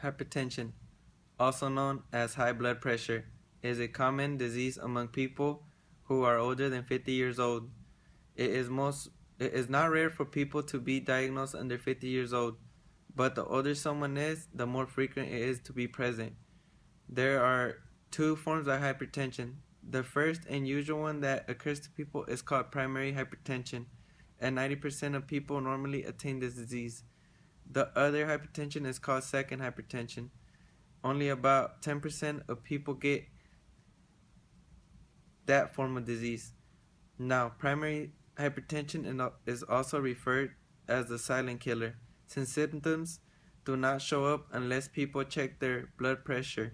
Hypertension, also known as high blood pressure, is a common disease among people who are older than 50 years old. It is not rare for people to be diagnosed under 50 years old, but the older someone is, the more frequent it is to be present. There are two forms of hypertension. The first and usual one that occurs to people is called primary hypertension, and 90% of people normally attain this disease. The other hypertension is called second hypertension. Only about 10% of people get that form of disease. Now, primary hypertension is also referred as the silent killer, since symptoms do not show up unless people check their blood pressure.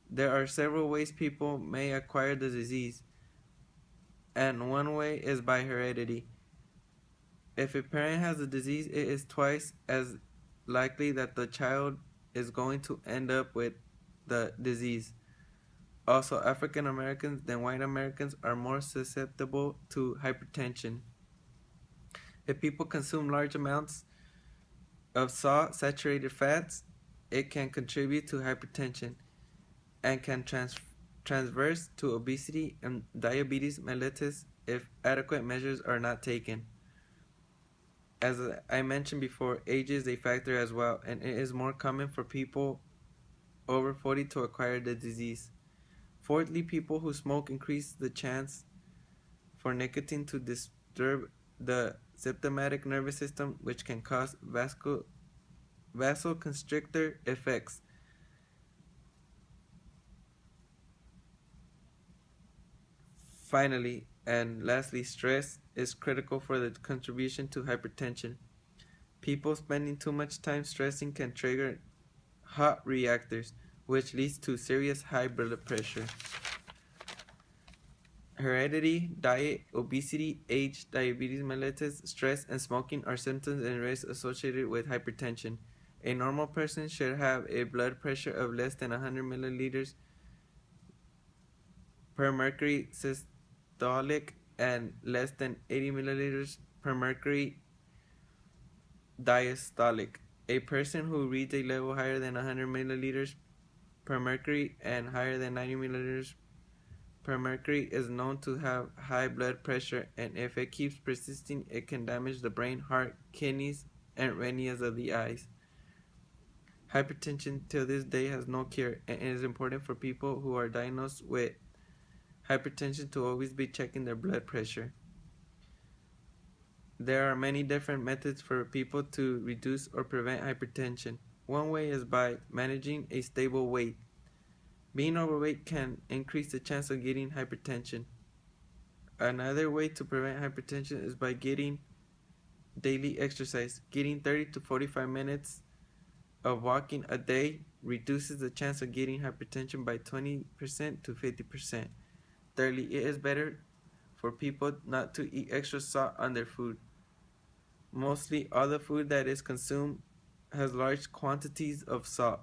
There are several ways people may acquire the disease, and one way is by heredity. If a parent has the disease, it is twice as likely that the child is going to end up with the disease. Also, African Americans than white Americans are more susceptible to hypertension. If people consume large amounts of salt, saturated fats, it can contribute to hypertension and can transverse to obesity and diabetes mellitus if adequate measures are not taken. As I mentioned before, age is a factor as well, and it is more common for people over 40 to acquire the disease. Fourthly, people who smoke increase the chance for nicotine to disturb the sympathetic nervous system, which can cause vasoconstrictor effects. Finally, and lastly, stress is critical for the contribution to hypertension. People spending too much time stressing can trigger hot reactors, which leads to serious high blood pressure. Heredity, diet, obesity, age, diabetes mellitus, stress, and smoking are symptoms and risks associated with hypertension. A normal person should have a blood pressure of less than 100 milliliters per mercury systolic and less than 80 milliliters per mercury diastolic. A person who reads a level higher than 100 milliliters per mercury and higher than 90 milliliters per mercury is known to have high blood pressure, and if it keeps persisting, it can damage the brain, heart, kidneys, and retinas of the eyes. Hypertension till this day has no cure, and it is important for people who are diagnosed with hypertension to always be checking their blood pressure. There are many different methods for people to reduce or prevent hypertension. One way is by managing a stable weight. Being overweight can increase the chance of getting hypertension. Another way to prevent hypertension is by getting daily exercise. Getting 30 to 45 minutes of walking a day reduces the chance of getting hypertension by 20% to 50%. Thirdly, it is better for people not to eat extra salt on their food. Mostly all the food that is consumed has large quantities of salt.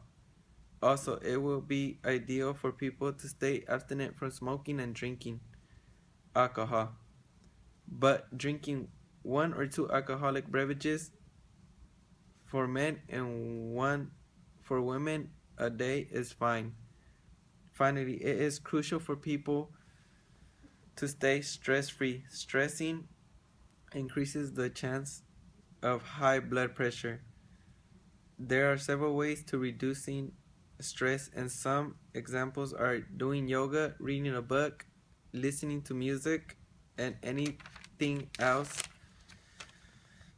Also, it will be ideal for people to stay abstinent from smoking and drinking alcohol. But drinking 1 or 2 alcoholic beverages for men and 1 for women a day is fine. Finally, it is crucial for people to stay stress-free. Stressing increases the chance of high blood pressure. There are several ways to reducing stress, and some examples are doing yoga, reading a book, listening to music, and anything else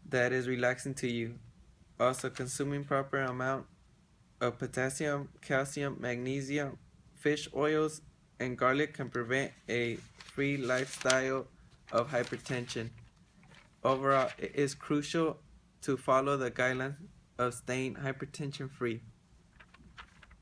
that is relaxing to you. Also, consuming proper amount of potassium, calcium, magnesium, fish oils, and garlic can prevent a free lifestyle of hypertension. Overall, it is crucial to follow the guidelines of staying hypertension free.